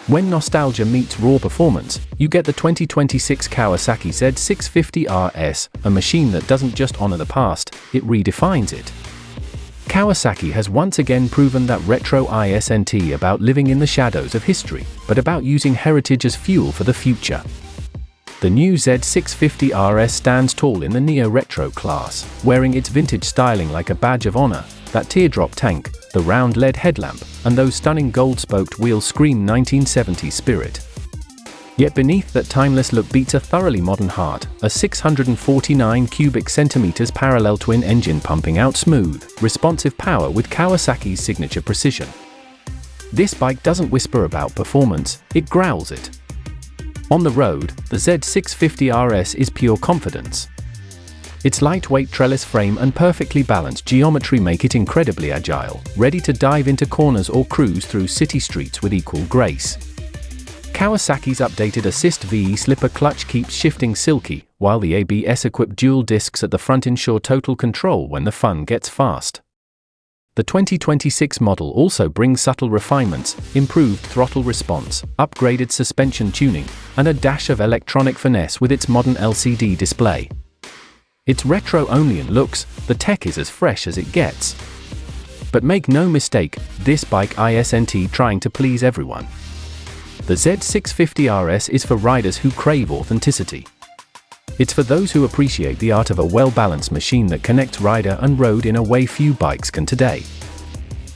When nostalgia meets raw performance, you get the 2026 Kawasaki Z650RS, a machine that doesn't just honor the past, it redefines it. Kawasaki has once again proven that retro isn't about living in the shadows of history, but about using heritage as fuel for the future. The new Z650RS stands tall in the neo-retro class, wearing its vintage styling like a badge of honor. That teardrop tank, the round LED headlamp, and those stunning gold-spoked wheels scream 1970s spirit. Yet beneath that timeless look beats a thoroughly modern heart, a 649 cubic centimeters parallel twin engine pumping out smooth, responsive power with Kawasaki's signature precision. This bike doesn't whisper about performance, it growls it. On the road, the Z650RS is pure confidence. Its lightweight trellis frame and perfectly balanced geometry make it incredibly agile, ready to dive into corners or cruise through city streets with equal grace. Kawasaki's updated Assist VE slipper clutch keeps shifting silky, while the ABS-equipped dual discs at the front ensure total control when the fun gets fast. The 2026 model also brings subtle refinements, improved throttle response, upgraded suspension tuning, and a dash of electronic finesse with its modern LCD display. It's retro-only in looks, the tech is as fresh as it gets. But make no mistake, this bike isn't trying to please everyone. The Z650RS is for riders who crave authenticity. It's for those who appreciate the art of a well-balanced machine that connects rider and road in a way few bikes can today.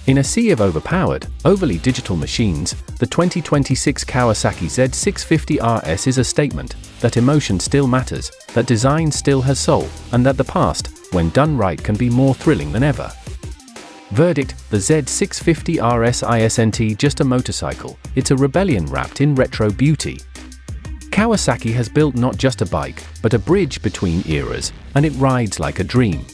In a sea of overpowered, overly digital machines, the 2026 Kawasaki Z650RS is a statement that emotion still matters, that design still has soul, and that the past, when done right, can be more thrilling than ever. Verdict: the Z650RS isn't just a motorcycle, it's a rebellion wrapped in retro beauty. Kawasaki has built not just a bike, but a bridge between eras, and it rides like a dream.